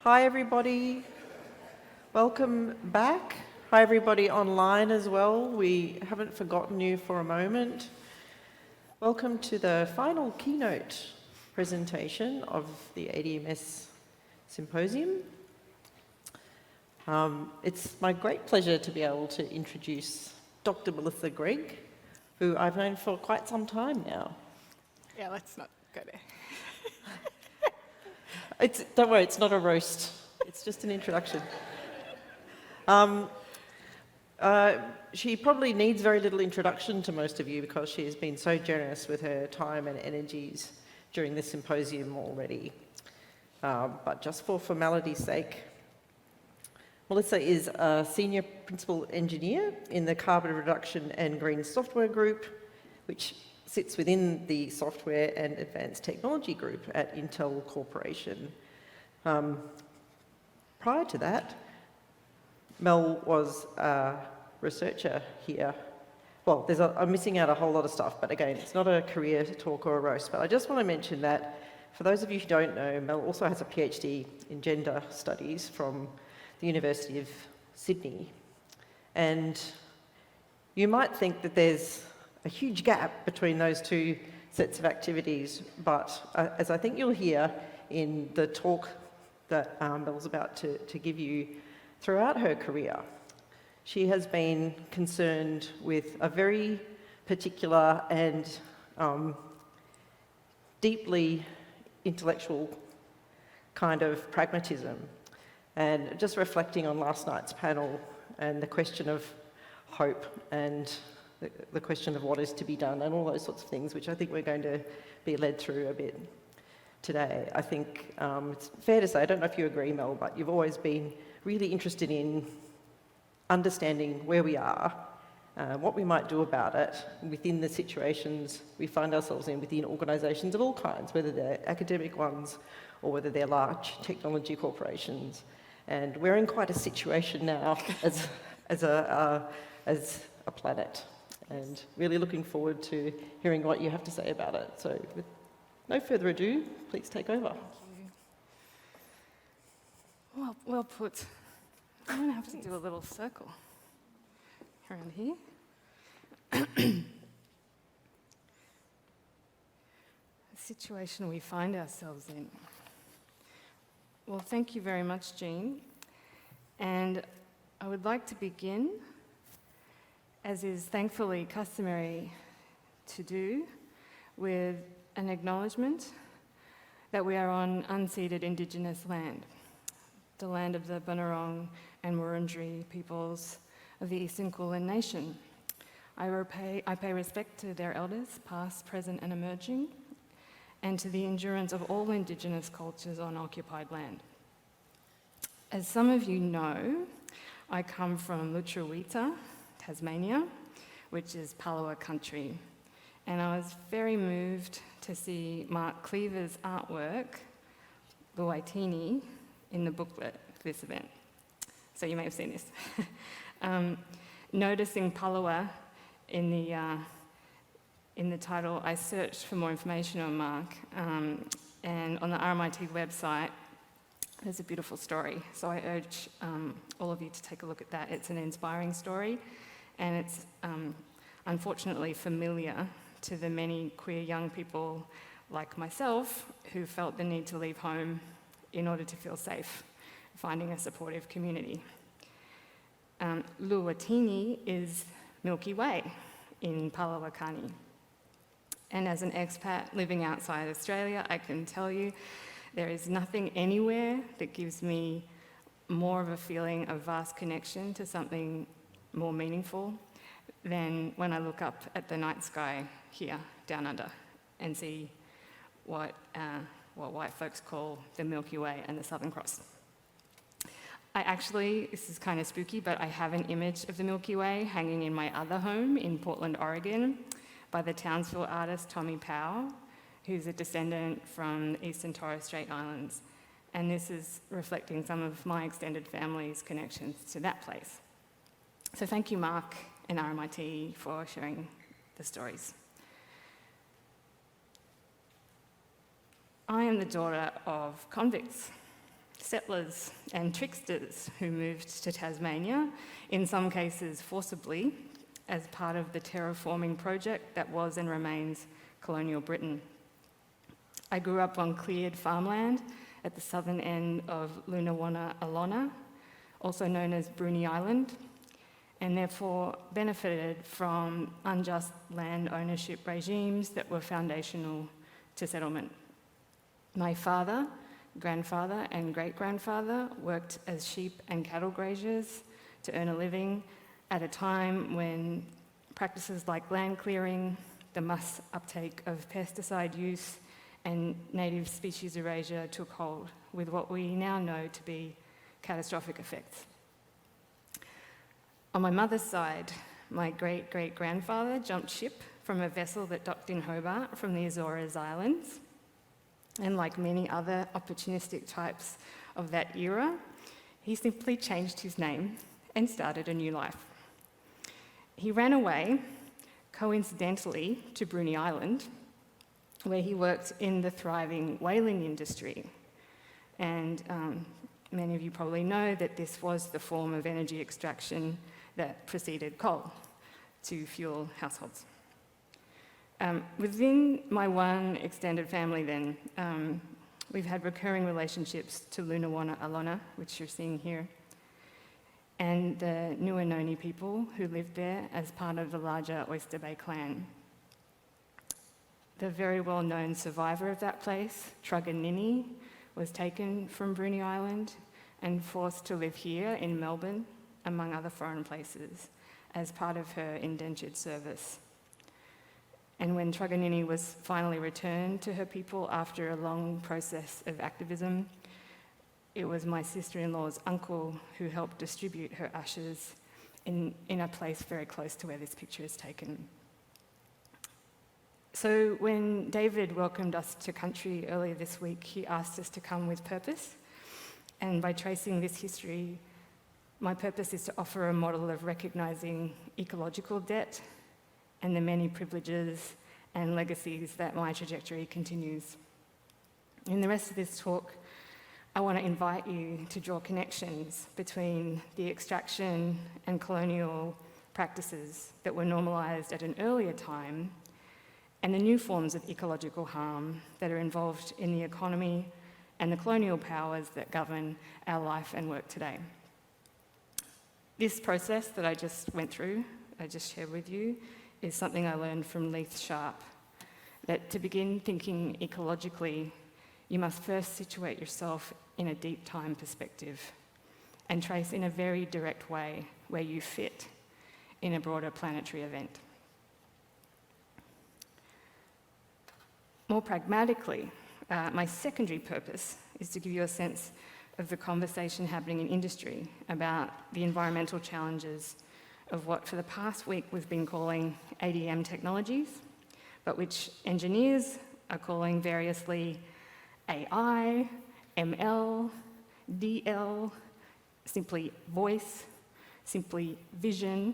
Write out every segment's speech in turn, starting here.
Hi everybody, welcome back. Hi everybody online as well. We haven't forgotten you for a moment. Welcome to the final keynote presentation of the ADM+S Symposium. It's my great pleasure to be able to introduce Dr. Melissa Gregg, who I've known for quite some time now. Yeah, let's not go there. Don't worry, it's not a roast. It's just an introduction. She probably needs very little introduction to most of you because she has been so generous with her time and energies during this symposium already. But just for formality's sake, Melissa is a senior principal engineer in the Carbon Reduction and Green Software Group, which sits within the Software and Advanced Technology Group at Intel Corporation. Prior to that, Mel was a researcher here. Well, I'm missing out a whole lot of stuff, but again, it's not a career talk or a roast, but I just want to mention that for those of you who don't know, Mel also has a PhD in gender studies from the University of Sydney. And you might think that there's a huge gap between those two sets of activities, but as I think you'll hear in the talk that Mel's about to give you, throughout her career, she has been concerned with a very particular and deeply intellectual kind of pragmatism. And just reflecting on last night's panel and the question of hope and the question of what is to be done and all those sorts of things, which I think we're going to be led through a bit today. I think it's fair to say, I don't know if you agree, Mel, but you've always been really interested in understanding where we are, what we might do about it within the situations we find ourselves in within organisations of all kinds, whether they're academic ones or whether they're large technology corporations. And we're in quite a situation now as a planet, and really looking forward to hearing what you have to say about it. So with no further ado, please take over. Thank you. Well put. I'm going to have to do a little circle around here. The situation we find ourselves in. Well, thank you very much, Jean. And I would like to begin, as is thankfully customary to do, with an acknowledgement that we are on unceded Indigenous land, the land of the Bunurong and Wurundjeri peoples of the Eastern Kulin Nation. I pay respect to their elders, past, present and emerging, and to the endurance of all Indigenous cultures on occupied land. As some of you know, I come from Lutruwita, Tasmania, which is Palawa country, and I was very moved to see Mark Cleaver's artwork, the Waitini, in the booklet for this event. So you may have seen this. Noticing Palawa in the title, I searched for more information on Mark, and on the RMIT website, there's a beautiful story. So I urge all of you to take a look at that. It's an inspiring story, and it's unfortunately familiar to the many queer young people like myself who felt the need to leave home in order to feel safe, finding a supportive community. Luwatini is Milky Way in Palawakani. And as an expat living outside Australia, I can tell you there is nothing anywhere that gives me more of a feeling of vast connection to something more meaningful than when I look up at the night sky here down under and see what white folks call the Milky Way and the Southern Cross. This is kind of spooky, but I have an image of the Milky Way hanging in my other home in Portland, Oregon, by the Townsville artist Tommy Powell, who's a descendant from the Eastern Torres Strait Islands. And this is reflecting some of my extended family's connections to that place. So thank you, Mark and RMIT, for sharing the stories. I am the daughter of convicts, settlers and tricksters who moved to Tasmania, in some cases forcibly, as part of the terraforming project that was and remains colonial Britain. I grew up on cleared farmland at the southern end of Lunawanna-Alona, also known as Bruny Island, and therefore benefited from unjust land ownership regimes that were foundational to settlement. My father, grandfather, and great-grandfather worked as sheep and cattle graziers to earn a living at a time when practices like land clearing, the mass uptake of pesticide use, and native species erasure took hold, with what we now know to be catastrophic effects. On my mother's side, my great-great-grandfather jumped ship from a vessel that docked in Hobart from the Azores Islands, and like many other opportunistic types of that era, he simply changed his name and started a new life. He ran away, coincidentally, to Bruny Island, where he worked in the thriving whaling industry. And many of you probably know that this was the form of energy extraction that preceded coal to fuel households. Within my one extended family then, we've had recurring relationships to Lunawanna-Alona, which you're seeing here, and the Nuanoni people who lived there as part of the larger Oyster Bay clan. The very well-known survivor of that place, Truganini, was taken from Bruny Island and forced to live here in Melbourne, among other foreign places, as part of her indentured service. And when Truganini was finally returned to her people after a long process of activism, it was my sister-in-law's uncle who helped distribute her ashes in a place very close to where this picture is taken. So when David welcomed us to country earlier this week, he asked us to come with purpose. And by tracing this history, my purpose is to offer a model of recognising ecological debt and the many privileges and legacies that my trajectory continues. In the rest of this talk, I want to invite you to draw connections between the extraction and colonial practices that were normalised at an earlier time and the new forms of ecological harm that are involved in the economy and the colonial powers that govern our life and work today. This process that I just went through, I just shared with you, is something I learned from Leith Sharp, that to begin thinking ecologically, you must first situate yourself in a deep time perspective and trace in a very direct way where you fit in a broader planetary event. More pragmatically, my secondary purpose is to give you a sense of the conversation happening in industry about the environmental challenges of what for the past week we've been calling ADM technologies, but which engineers are calling variously AI, ML, DL, simply voice, simply vision,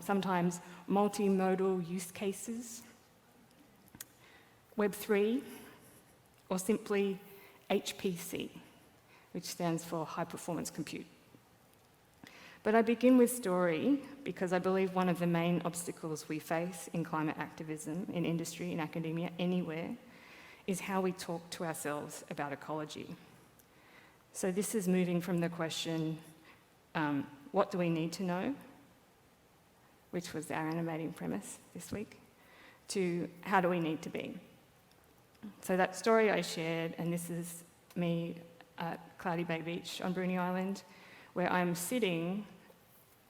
sometimes multimodal use cases, Web3, or simply HPC, which stands for high performance compute. But I begin with story because I believe one of the main obstacles we face in climate activism, in industry, in academia, anywhere, is how we talk to ourselves about ecology. So this is moving from the question, what do we need to know, which was our animating premise this week, to how do we need to be. So that story I shared, and this is me at Cloudy Bay Beach on Bruny Island, where I'm sitting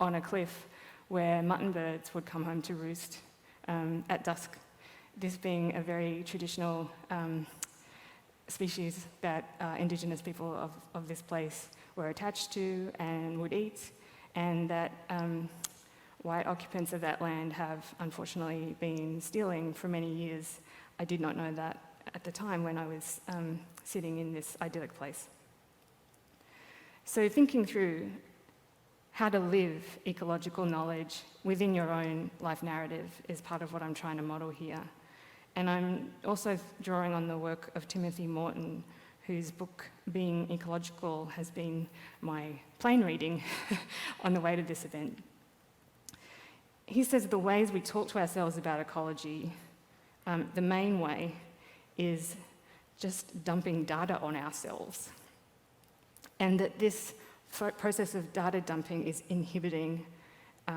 on a cliff where mutton birds would come home to roost at dusk. This being a very traditional species that Indigenous people of this place were attached to and would eat, and that white occupants of that land have unfortunately been stealing for many years. I did not know that at the time when I was sitting in this idyllic place. So thinking through how to live ecological knowledge within your own life narrative is part of what I'm trying to model here. And I'm also drawing on the work of Timothy Morton, whose book, Being Ecological, has been my plane reading on the way to this event. He says the ways we talk to ourselves about ecology, the main way is just dumping data on ourselves. And that this process of data dumping is inhibiting,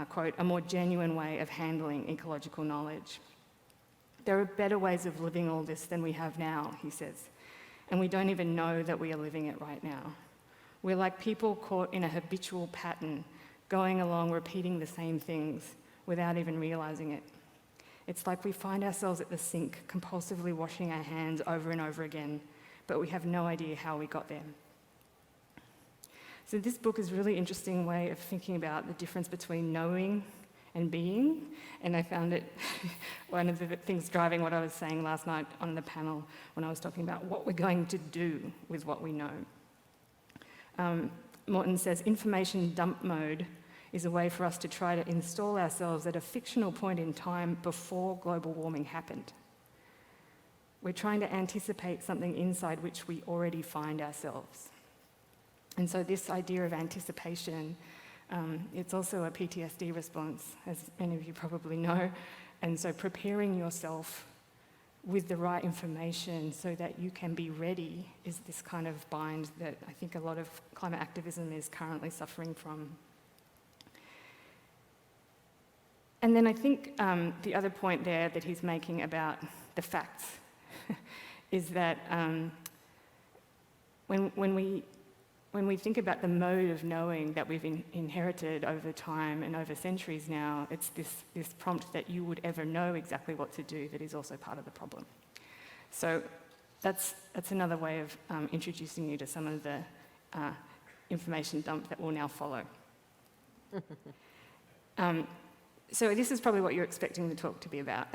quote, a more genuine way of handling ecological knowledge. There are better ways of living all this than we have now, he says, and we don't even know that we are living it right now. We're like people caught in a habitual pattern, going along repeating the same things without even realizing it. It's like we find ourselves at the sink, compulsively washing our hands over and over again, but we have no idea how we got there. So this book is a really interesting way of thinking about the difference between knowing and being, and I found it one of the things driving what I was saying last night on the panel when I was talking about what we're going to do with what we know. Morton says, information dump mode is a way for us to try to install ourselves at a fictional point in time before global warming happened. We're trying to anticipate something inside which we already find ourselves. And so this idea of anticipation, it's also a PTSD response, as many of you probably know. And so preparing yourself with the right information so that you can be ready is this kind of bind that I think a lot of climate activism is currently suffering from. And then I think the other point there that he's making about the facts is that when we think about the mode of knowing that we've inherited over time and over centuries now, it's this prompt that you would ever know exactly what to do that is also part of the problem. So that's another way of introducing you to some of the information dump that will now follow. So this is probably what you're expecting the talk to be about.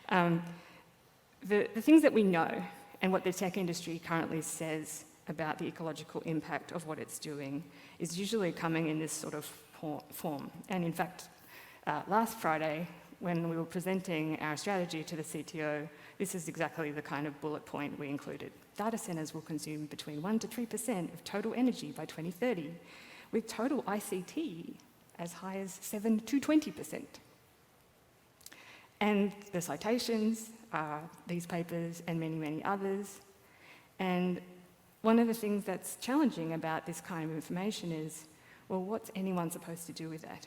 The things that we know and what the tech industry currently says about the ecological impact of what it's doing is usually coming in this sort of form. And in fact, last Friday, when we were presenting our strategy to the CTO, this is exactly the kind of bullet point we included. Data centers will consume between 1% to 3% of total energy by 2030, with total ICT as high as 7 to 20%. And the citations are these papers and many, many others. And one of the things that's challenging about this kind of information is, well, what's anyone supposed to do with that?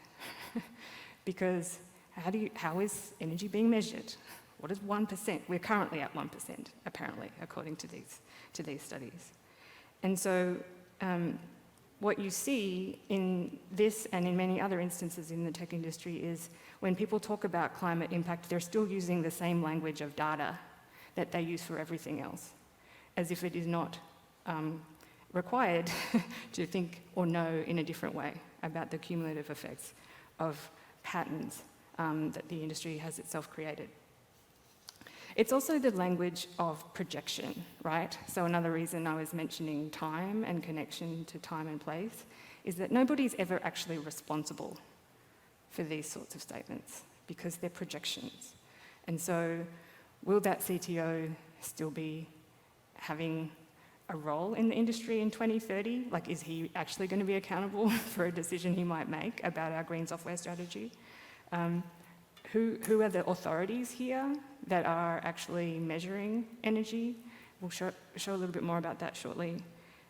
Because how is energy being measured? What is 1%? We're currently at 1%, apparently, according to these studies. And so what you see in this and in many other instances in the tech industry is when people talk about climate impact, they're still using the same language of data that they use for everything else, as if it is not required to think or know in a different way about the cumulative effects of patterns that the industry has itself created. It's also the language of projection, right? So another reason I was mentioning time and connection to time and place is that nobody's ever actually responsible for these sorts of statements because they're projections. And so will that CTO still be having a role in the industry in 2030? Like, is he actually going to be accountable for a decision he might make about our green software strategy? Who are the authorities here that are actually measuring energy? We'll show a little bit more about that shortly.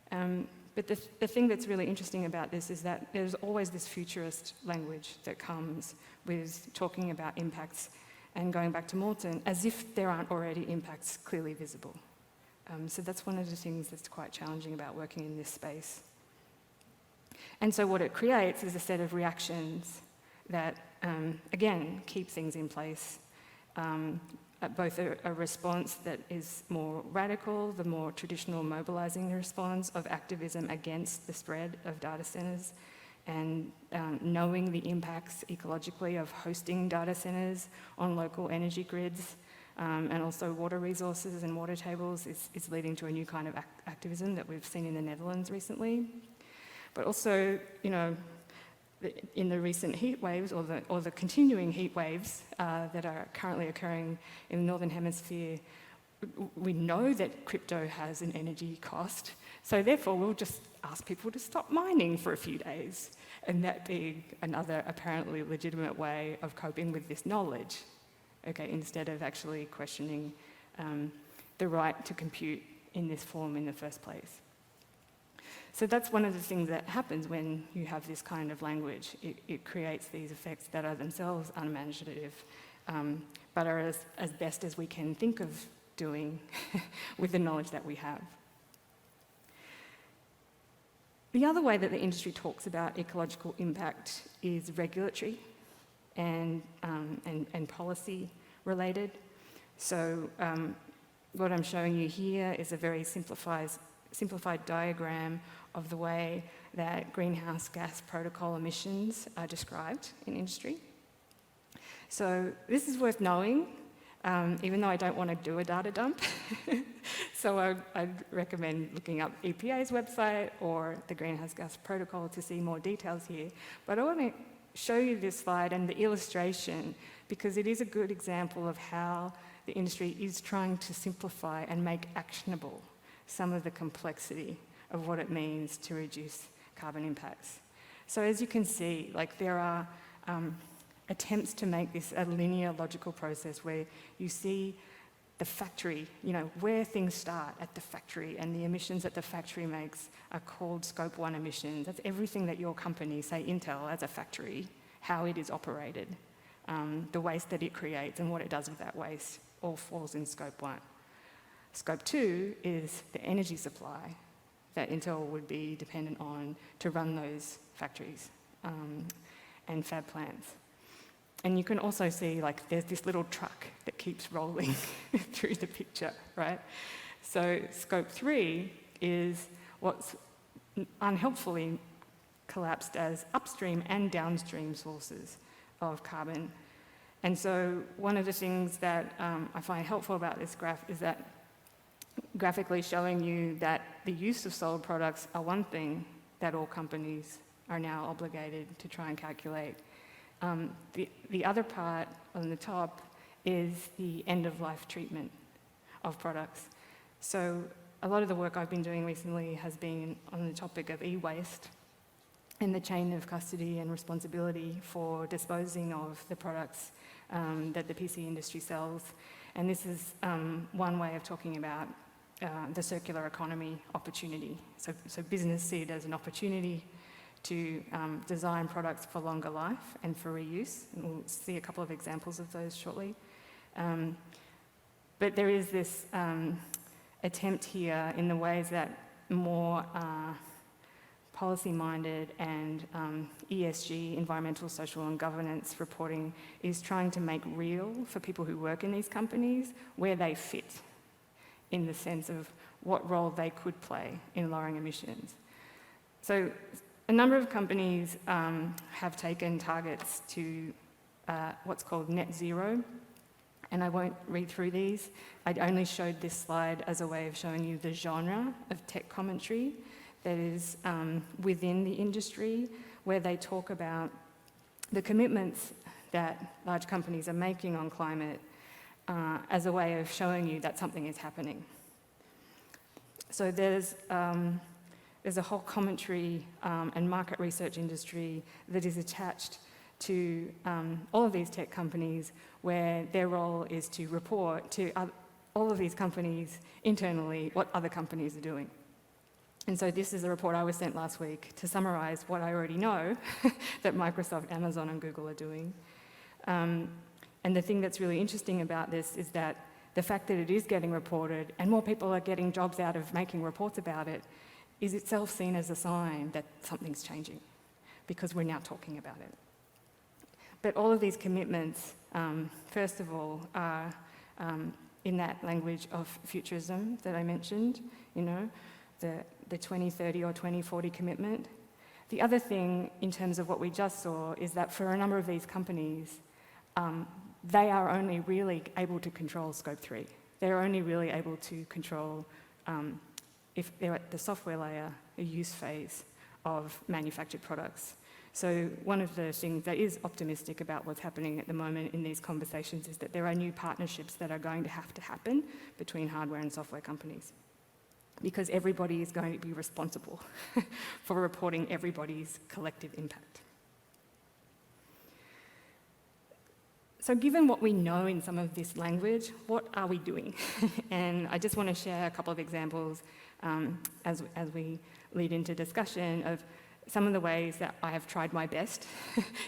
But the thing that's really interesting about this is that there's always this futurist language that comes with talking about impacts and going back to Morton, as if there aren't already impacts clearly visible. So that's one of the things that's quite challenging about working in this space. And so what it creates is a set of reactions that, again, keep things in place. Both a response that is more radical, the more traditional mobilizing response of activism against the spread of data centers, and knowing the impacts ecologically of hosting data centers on local energy grids, and also water resources and water tables is leading to a new kind of activism that we've seen in the Netherlands recently. But also, in the recent heat waves, or the continuing heat waves that are currently occurring in the Northern Hemisphere, we know that crypto has an energy cost, so therefore we'll just ask people to stop mining for a few days, and that being another apparently legitimate way of coping with this knowledge, okay, instead of actually questioning the right to compute in this form in the first place. So that's one of the things that happens when you have this kind of language. It creates these effects that are themselves unimaginative, but are as best as we can think of doing with the knowledge that we have. The other way that the industry talks about ecological impact is regulatory and policy related. So what I'm showing you here is a very simplified diagram of the way that greenhouse gas protocol emissions are described in industry. So this is worth knowing, even though I don't want to do a data dump. So I'd recommend looking up EPA's website or the Greenhouse Gas Protocol to see more details here. But I want to show you this slide and the illustration because it is a good example of how the industry is trying to simplify and make actionable some of the complexity of what it means to reduce carbon impacts. So as you can see, like there are attempts to make this a linear logical process where you see the factory, you know, where things start at the factory, and the emissions that the factory makes are called Scope 1 emissions. That's everything that your company, say Intel, as a factory, how it is operated, the waste that it creates and what it does with that waste, all falls in Scope 1. Scope 2 is the energy supply that Intel would be dependent on to run those factories and fab plants. And you can also see, like, there's this little truck that keeps rolling through the picture, right? So Scope 3 is what's unhelpfully collapsed as upstream and downstream sources of carbon. And so one of the things that I find helpful about this graph is that graphically showing you that the use of sold products are one thing that all companies are now obligated to try and calculate. The other part on the top is the end-of-life treatment of products. So a lot of the work I've been doing recently has been on the topic of e-waste and the chain of custody and responsibility for disposing of the products that the PC industry sells. And this is one way of talking about the circular economy opportunity. So business see it as an opportunity to design products for longer life and for reuse. And we'll see a couple of examples of those shortly. But there is this attempt here in the ways that more policy-minded and ESG, environmental, social and governance reporting is trying to make real for people who work in these companies where they fit in the sense of what role they could play in lowering emissions. So a number of companies have taken targets to what's called net zero, and I won't read through these. I only showed this slide as a way of showing you the genre of tech commentary that is within the industry, where they talk about the commitments that large companies are making on climate as a way of showing you that something is happening. So there's a whole commentary and market research industry that is attached to all of these tech companies, where their role is to report to all of these companies internally what other companies are doing. And so this is a report I was sent last week to summarize what I already know that Microsoft, Amazon and Google are doing. And the thing that's really interesting about this is that the fact that it is getting reported and more people are getting jobs out of making reports about it is itself seen as a sign that something's changing, because we're now talking about it. But all of these commitments, first of all, are in that language of futurism that I mentioned, you know, the 2030 or 2040 commitment. The other thing in terms of what we just saw is that for a number of these companies, they are only really able to control Scope 3. They're only really able to control, if they're at the software layer, a use phase of manufactured products. So one of the things that is optimistic about what's happening at the moment in these conversations is that there are new partnerships that are going to happen between hardware and software companies, because everybody is going to be responsible for reporting everybody's collective impact. So given what we know in some of this language, what are we doing? And I just want to share a couple of examples as we lead into discussion of some of the ways that I have tried my best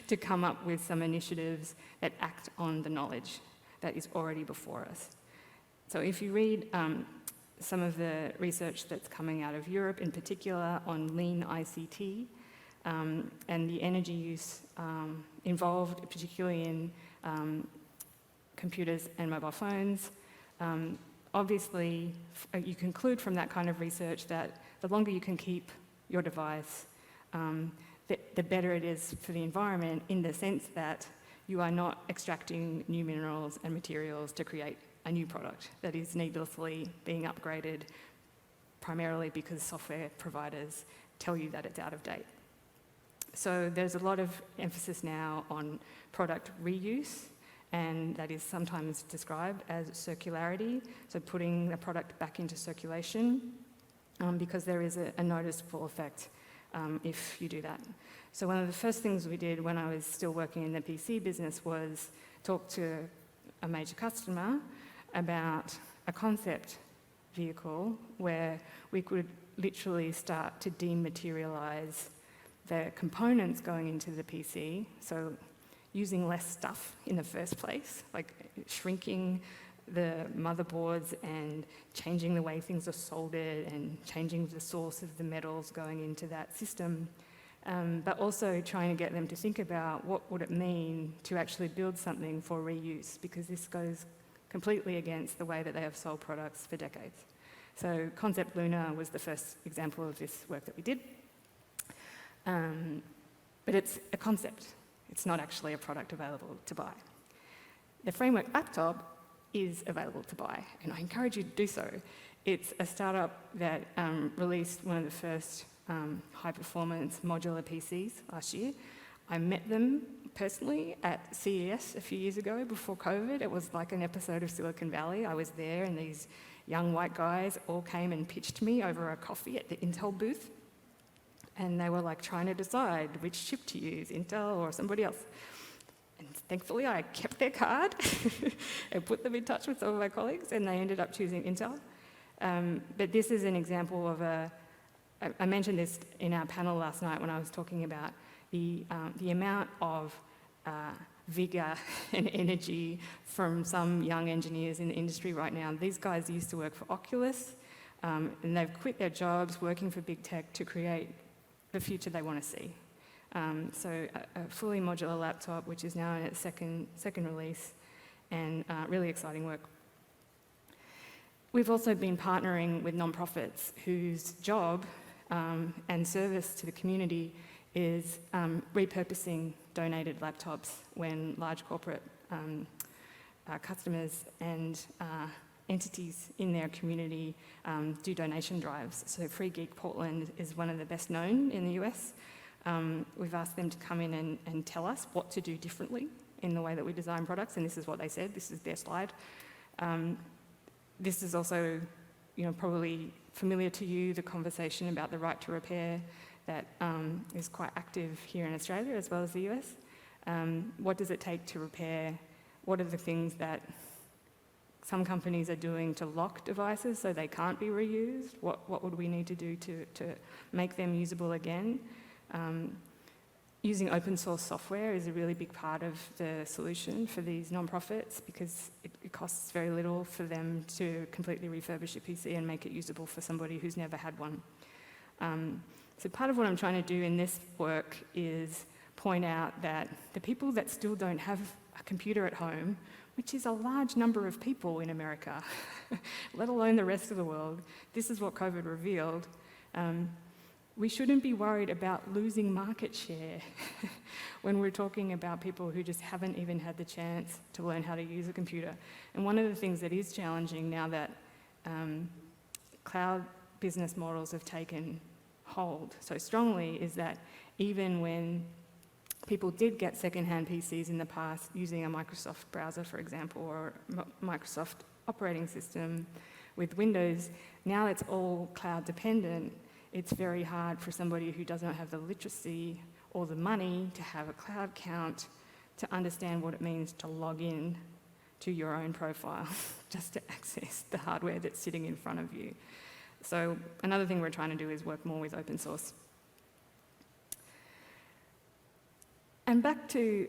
to come up with some initiatives that act on the knowledge that is already before us. So if you read some of the research that's coming out of Europe, in particular on lean ICT and the energy use involved, particularly in computers and mobile phones, obviously you conclude from that kind of research that the longer you can keep your device, the better it is for the environment, in the sense that you are not extracting new minerals and materials to create a new product that is needlessly being upgraded, primarily because software providers tell you that it's out of date. So there's a lot of emphasis now on product reuse, and that is sometimes described as circularity, so putting the product back into circulation, because there is a noticeable effect if you do that. So one of the first things we did when I was still working in the PC business was talk to a major customer about a concept vehicle where we could literally start to dematerialize the components going into the PC, so using less stuff in the first place, like shrinking the motherboards and changing the way things are soldered and changing the source of the metals going into that system, but also trying to get them to think about what would it mean to actually build something for reuse, because this goes completely against the way that they have sold products for decades. So Concept Luna was the first example of this work that we did. But it's a concept. It's not actually a product available to buy. The Framework laptop is available to buy, and I encourage you to do so. It's a startup that released one of the first high-performance modular PCs last year. I met them personally at CES a few years ago before COVID. It was like an episode of Silicon Valley. I was there, and these young white guys all came and pitched me over a coffee at the Intel booth. And they were like trying to decide which chip to use, Intel or somebody else. And thankfully I kept their card and put them in touch with some of my colleagues, and they ended up choosing Intel. But this is an example of I mentioned this in our panel last night when I was talking about the amount of vigor and energy from some young engineers in the industry right now. These guys used to work for Oculus, and they've quit their jobs working for big tech to create the future they want to see. So a fully modular laptop, which is now in its second release, and really exciting work. We've also been partnering with nonprofits whose job and service to the community is repurposing donated laptops when large corporate customers and entities in their community do donation drives. So Free Geek Portland is one of the best known in the US. We've asked them to come in and tell us what to do differently in the way that we design products, and this is what they said. This is their slide. This is also, probably familiar to you, the conversation about the right to repair that is quite active here in Australia as well as the US. What does it take to repair? What are the things that some companies are doing to lock devices so they can't be reused? What would we need to do to make them usable again? Using open source software is a really big part of the solution for these nonprofits, because it costs very little for them to completely refurbish a PC and make it usable for somebody who's never had one. So part of what I'm trying to do in this work is point out that the people that still don't have a computer at home, which is a large number of people in America, let alone the rest of the world, this is what COVID revealed. We shouldn't be worried about losing market share when we're talking about people who just haven't even had the chance to learn how to use a computer. And one of the things that is challenging now that cloud business models have taken hold so strongly is that even when people did get second-hand PCs in the past using a Microsoft browser, for example, or Microsoft operating system with Windows. Now it's all cloud dependent. It's very hard for somebody who doesn't have the literacy or the money to have a cloud account to understand what it means to log in to your own profile just to access the hardware that's sitting in front of you. So another thing we're trying to do is work more with open source. And back to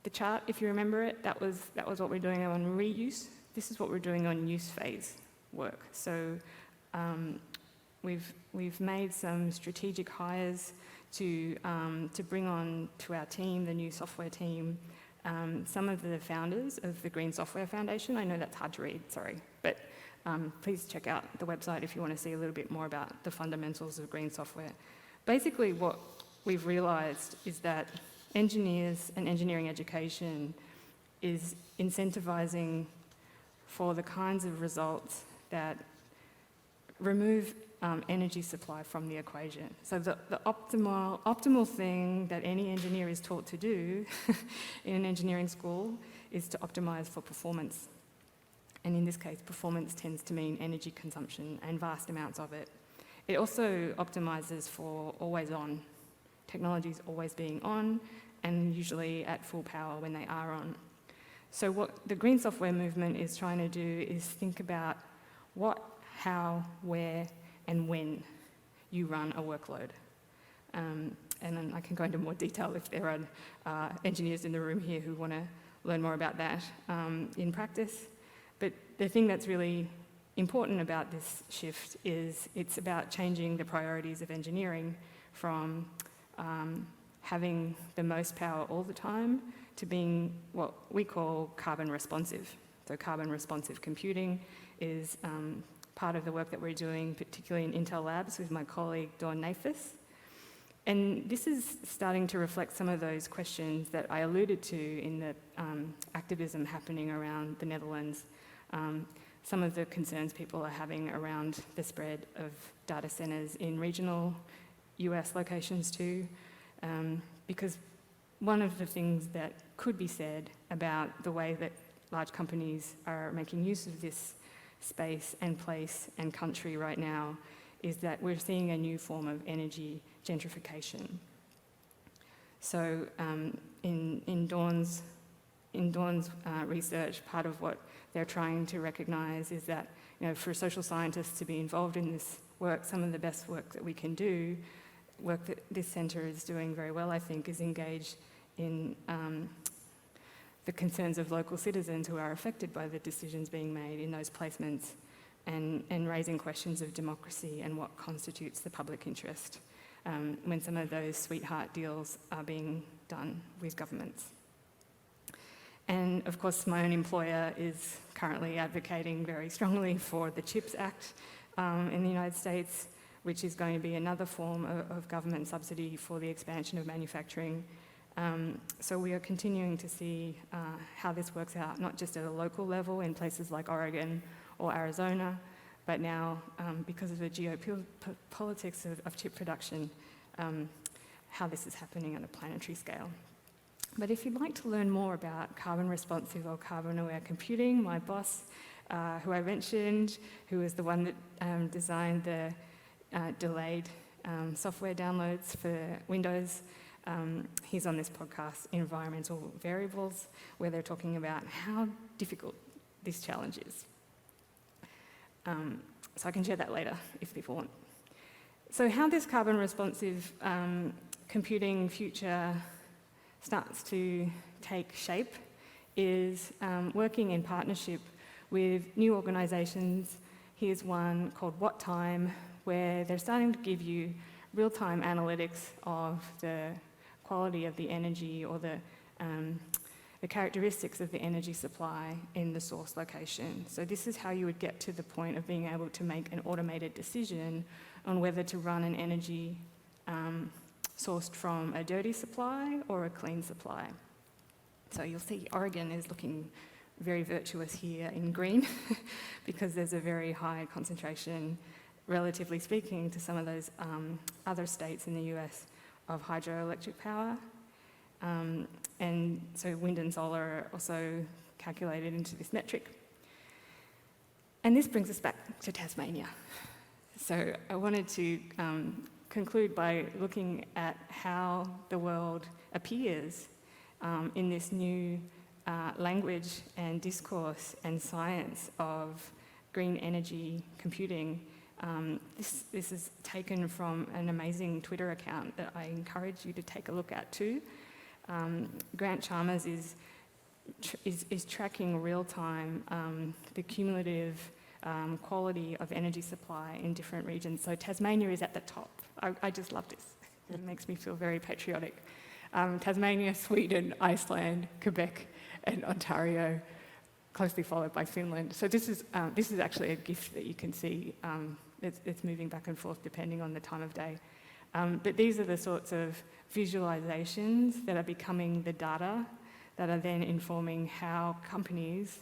the chart, if you remember it, that was what we're doing on reuse. This is what we're doing on use phase work. So we've made some strategic hires to bring on to our team, the new software team, some of the founders of the Green Software Foundation. I know that's hard to read, sorry, but please check out the website if you want to see a little bit more about the fundamentals of green software. Basically, what we've realised is that engineers and engineering education is incentivising for the kinds of results that remove energy supply from the equation. So the optimal thing that any engineer is taught to do in an engineering school is to optimise for performance. And in this case, performance tends to mean energy consumption and vast amounts of it. It also optimises for always on. Technologies always being on and usually at full power when they are on. So what the green software movement is trying to do is think about what, how, where, and when you run a workload. And then I can go into more detail if there are engineers in the room here who want to learn more about that in practice. But the thing that's really important about this shift is it's about changing the priorities of engineering from having the most power all the time to being what we call carbon responsive. So carbon responsive computing is part of the work that we're doing, particularly in Intel Labs with my colleague Dawn Nafis. And this is starting to reflect some of those questions that I alluded to in the activism happening around the Netherlands. Some of the concerns people are having around the spread of data centres in regional US locations too, because one of the things that could be said about the way that large companies are making use of this space and place and country right now is that we're seeing a new form of energy gentrification. So in Dawn's research, part of what they're trying to recognise is that, you know, for social scientists to be involved in this work, some of the best work that we can do, work that this centre is doing very well, I think, is engage in the concerns of local citizens who are affected by the decisions being made in those placements and raising questions of democracy and what constitutes the public interest when some of those sweetheart deals are being done with governments. And of course, my own employer is currently advocating very strongly for the CHIPS Act in the United States, which is going to be another form of government subsidy for the expansion of manufacturing. So we are continuing to see how this works out, not just at a local level in places like Oregon or Arizona, but now, because of the geopolitics of chip production, how this is happening on a planetary scale. But if you'd like to learn more about carbon responsive or carbon aware computing, my boss, who I mentioned, who was the one that designed the delayed software downloads for Windows, he's on this podcast, Environmental Variables, where they're talking about how difficult this challenge is. So I can share that later if people want. So how this carbon responsive computing future starts to take shape is working in partnership with new organisations. Here's one called What Time, where they're starting to give you real-time analytics of the quality of the energy or the characteristics of the energy supply in the source location. So this is how you would get to the point of being able to make an automated decision on whether to run an energy sourced from a dirty supply or a clean supply. So you'll see Oregon is looking very virtuous here in green because there's a very high concentration, relatively speaking, to some of those other states in the US of hydroelectric power. And so wind and solar are also calculated into this metric. And this brings us back to Tasmania. So I wanted to conclude by looking at how the world appears in this new language and discourse and science of green energy computing. This is taken from an amazing Twitter account that I encourage you to take a look at too. Grant Chalmers is tracking real-time the cumulative quality of energy supply in different regions. So Tasmania is at the top. I just love this. It makes me feel very patriotic. Tasmania, Sweden, Iceland, Quebec, and Ontario, closely followed by Finland. So this is actually a GIF that you can see. It's moving back and forth depending on the time of day. But these are the sorts of visualizations that are becoming the data that are then informing how companies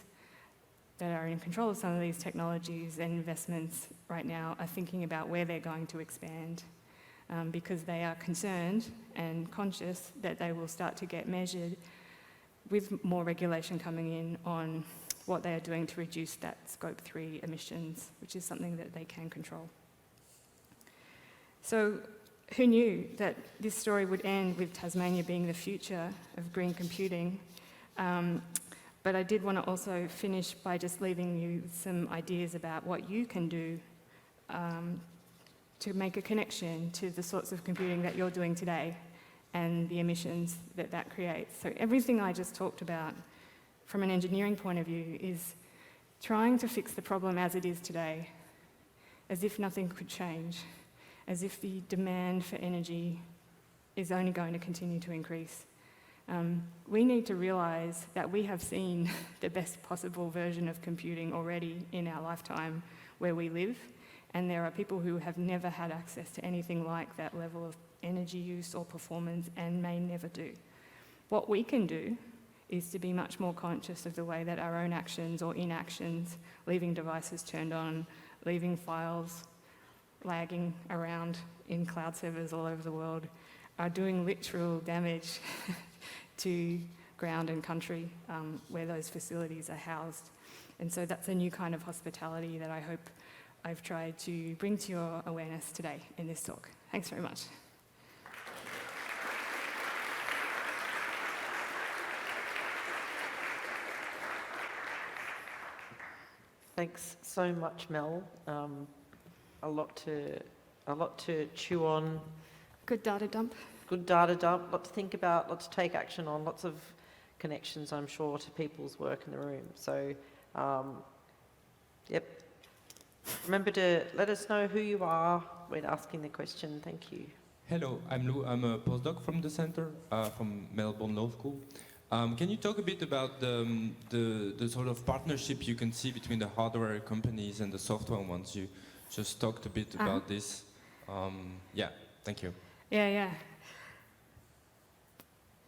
that are in control of some of these technologies and investments right now are thinking about where they're going to expand, because they are concerned and conscious that they will start to get measured with more regulation coming in on what they are doing to reduce that Scope 3 emissions, which is something that they can control. So who knew that this story would end with Tasmania being the future of green computing? But I did want to also finish by just leaving you some ideas about what you can do to make a connection to the sorts of computing that you're doing today and the emissions that that creates. So everything I just talked about from an engineering point of view is trying to fix the problem as it is today, as if nothing could change, as if the demand for energy is only going to continue to increase. We need to realise that we have seen the best possible version of computing already in our lifetime where we live, and there are people who have never had access to anything like that level of energy use or performance and may never do. What we can do is to be much more conscious of the way that our own actions or inactions, leaving devices turned on, leaving files lagging around in cloud servers all over the world, are doing literal damage to ground and country where those facilities are housed. And so that's a new kind of hospitality that I hope I've tried to bring to your awareness today in this talk. Thanks very much. Thanks so much, Mel. A lot to chew on. Good data dump. Good data dump, a lot to think about, lots to take action on, lots of connections, I'm sure, to people's work in the room. So, yep. Remember to let us know who you are when asking the question. Thank you. Hello, I'm Lou. I'm a postdoc from the centre, from Melbourne Law School. Can you talk a bit about the sort of partnership you can see between the hardware companies and the software ones? You just talked a bit about this. Yeah, thank you. Yeah.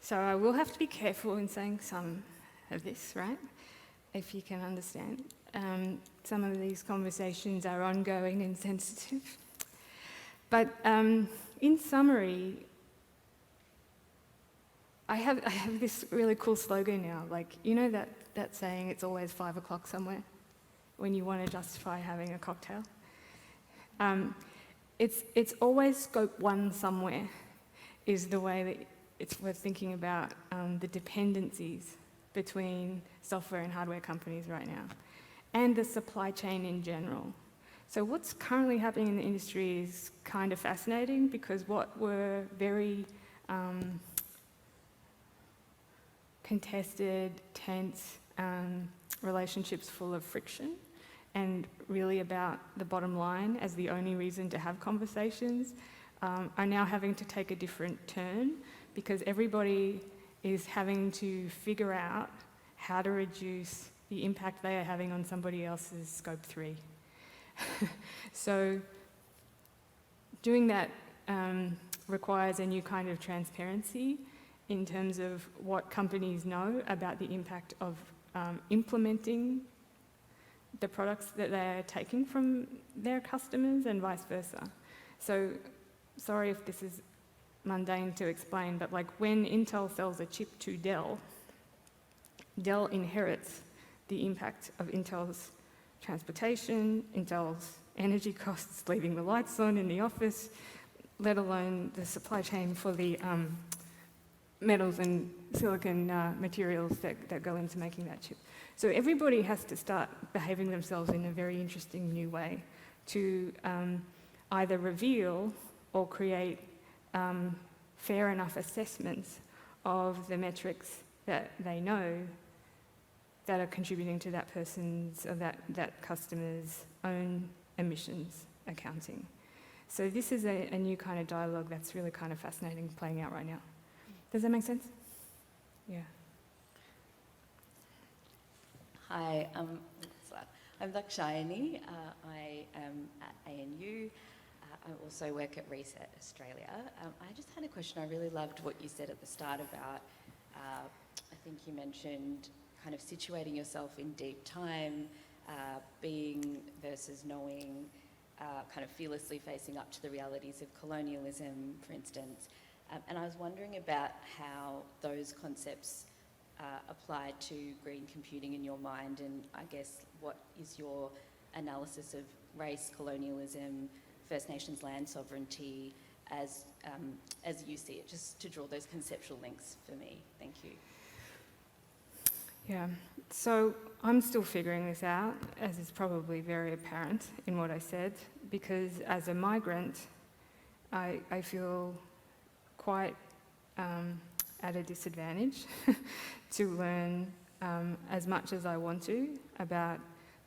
So I will have to be careful in saying some of this, right? If you can understand. Some of these conversations are ongoing and sensitive. But in summary, I have this really cool slogan now. Like, you know that saying, it's always 5 o'clock somewhere, when you want to justify having a cocktail? It's always Scope 1 somewhere, is the way that we're thinking about the dependencies between software and hardware companies right now, and the supply chain in general. So what's currently happening in the industry is kind of fascinating, because what were very contested, tense relationships full of friction, and really about the bottom line as the only reason to have conversations, are now having to take a different turn, because everybody is having to figure out how to reduce the impact they are having on somebody else's Scope 3. So doing that requires a new kind of transparency in terms of what companies know about the impact of implementing the products that they're taking from their customers and vice versa. So sorry if this is mundane to explain, but like when Intel sells a chip to Dell, Dell inherits the impact of Intel's transportation, Intel's energy costs, leaving the lights on in the office, let alone the supply chain for the metals and silicon materials that go into making that chip. So everybody has to start behaving themselves in a very interesting new way to either reveal or create fair enough assessments of the metrics that they know that are contributing to that person's or that customer's own emissions accounting. So this is a new kind of dialogue that's really kind of fascinating playing out right now. Does that make sense? Yeah. Hi, I'm Lakshayani. I am at ANU. I also work at Reset Australia. I just had a question. I really loved what you said at the start about, I think you mentioned kind of situating yourself in deep time, being versus knowing, kind of fearlessly facing up to the realities of colonialism, for instance. And I was wondering about how those concepts apply to green computing in your mind, and I guess what is your analysis of race, colonialism, First Nations land sovereignty as you see it, just to draw those conceptual links for me. Thank you. Yeah, so I'm still figuring this out, as is probably very apparent in what I said, because as a migrant, I feel quite at a disadvantage to learn as much as I want to about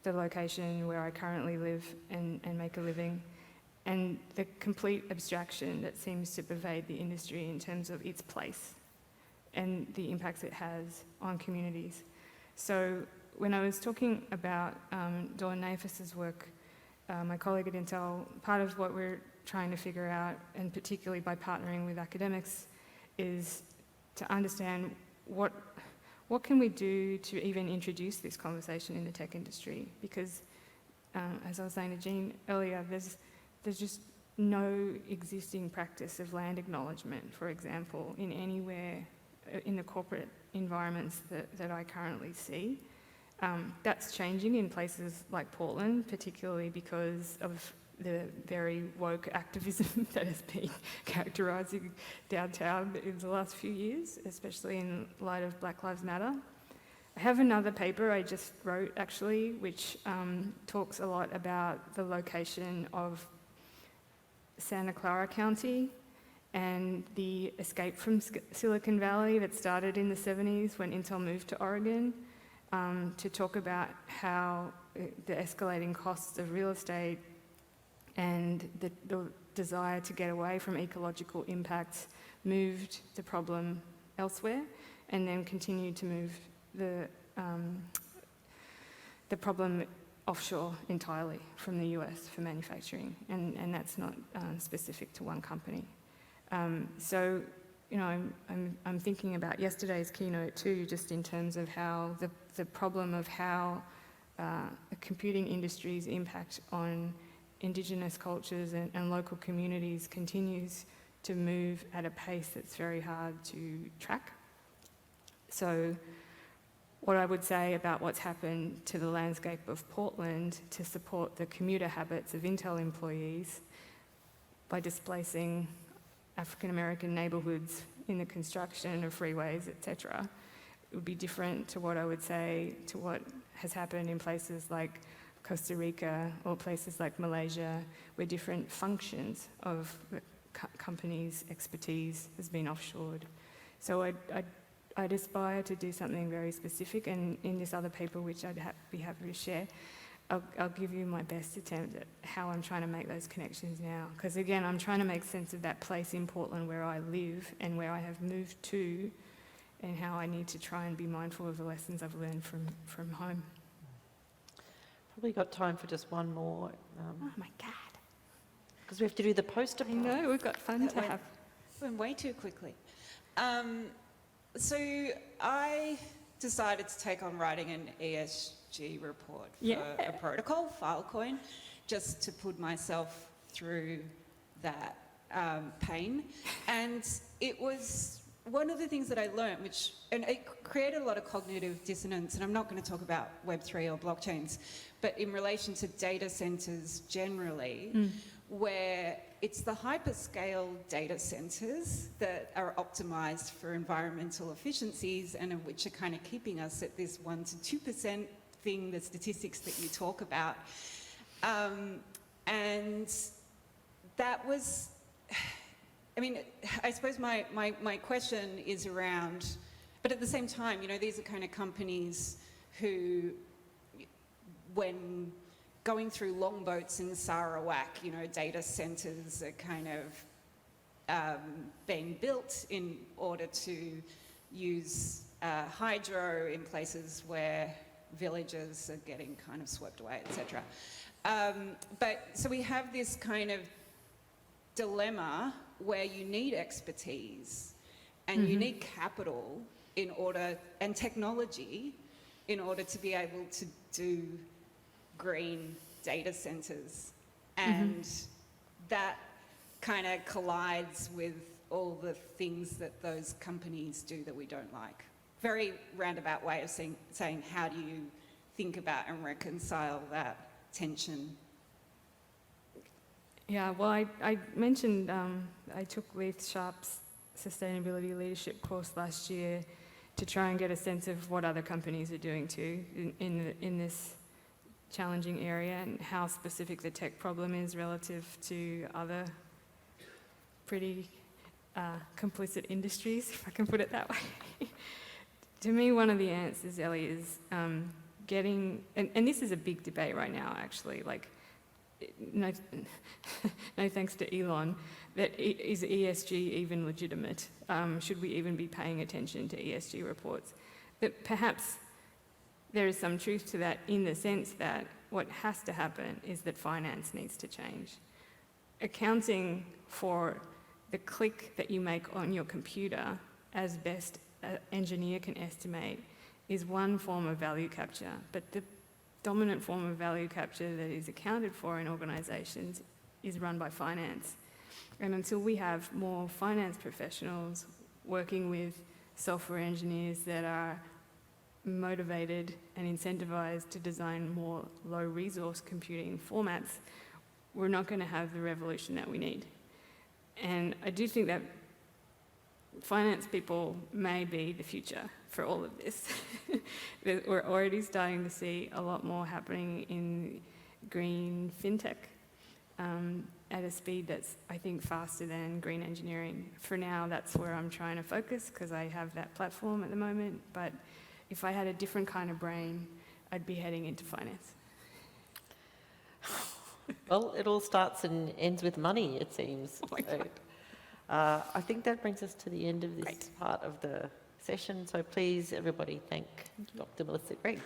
the location where I currently live and make a living, and the complete abstraction that seems to pervade the industry in terms of its place and the impacts it has on communities. So when I was talking about Dawn Nafis's work, my colleague at Intel, part of what we're trying to figure out, and particularly by partnering with academics, is to understand what can we do to even introduce this conversation in the tech industry? Because, as I was saying to Jean earlier, there's just no existing practice of land acknowledgement, for example, in anywhere in the corporate environments that I currently see. That's changing in places like Portland, particularly because of the very woke activism that has been characterising downtown in the last few years, especially in light of Black Lives Matter. I have another paper I just wrote, actually, which talks a lot about the location of Santa Clara County and the escape from Silicon Valley that started in the 70s when Intel moved to Oregon, to talk about how the escalating costs of real estate and the desire to get away from ecological impacts moved the problem elsewhere, and then continued to move the problem offshore entirely from the US for manufacturing, and that's not specific to one company. So, you know, I'm thinking about yesterday's keynote too, just in terms of how the problem of how the computing industry's impact on Indigenous cultures and local communities continues to move at a pace that's very hard to track. So what I would say about what's happened to the landscape of Portland to support the commuter habits of Intel employees by displacing African American neighbourhoods in the construction of freeways, etc., it would be different to what I would say to what has happened in places like Costa Rica or places like Malaysia, where different functions of the company's expertise has been offshored. So I'd aspire to do something very specific, and in this other paper, which I'd be happy to share, I'll give you my best attempt at how I'm trying to make those connections now. Because again, I'm trying to make sense of that place in Portland where I live and where I have moved to, and how I need to try and be mindful of the lessons I've learned from home. Probably got time for just one more. Oh my God. Because we have to do the poster I part. know, we've got fun to have. Went way too quickly. So I decided to take on writing an ESG report for a protocol, Filecoin, just to put myself through that pain. And it was one of the things that I learned, and it created a lot of cognitive dissonance, and I'm not going to talk about Web3 or blockchains, but in relation to data centers generally, where it's the hyperscale data centers that are optimized for environmental efficiencies and which are kind of keeping us at this 1 to 2% thing, the statistics that you talk about. And that was, I mean, I suppose my question is around, but at the same time, you know, these are kind of companies who, when going through longboats in Sarawak, you know, data centers are kind of being built in order to use hydro in places where villages are getting kind of swept away, etc. But so we have this kind of dilemma where you need expertise and you need capital in order, and technology in order to be able to do green data centers. And that kind of collides with all the things that those companies do that we don't like. Very roundabout way of saying how do you think about and reconcile that tension? Yeah, well, I mentioned I took Leith Sharp's Sustainability Leadership course last year to try and get a sense of what other companies are doing too in this challenging area, and how specific the tech problem is relative to other pretty complicit industries, if I can put it that way. To me, one of the answers, Ellie, is getting, and this is a big debate right now, actually, like, no thanks to Elon, that is ESG even legitimate? Should we even be paying attention to ESG reports? That perhaps there is some truth to that, in the sense that what has to happen is that finance needs to change. Accounting for the click that you make on your computer, as best an engineer can estimate, is one form of value capture, but the dominant form of value capture that is accounted for in organisations is run by finance. And until we have more finance professionals working with software engineers that are motivated and incentivised to design more low-resource computing formats, we're not going to have the revolution that we need. And I do think that finance people may be the future for all of this. We're already starting to see a lot more happening in green fintech at a speed that's, I think, faster than green engineering. For now, that's where I'm trying to focus, because I have that platform at the moment. But if I had a different kind of brain, I'd be heading into finance. Well, it all starts and ends with money, it seems. Oh my God. I think that brings us to the end of this part of the session. So please, everybody, thank Dr. Melissa Gregg.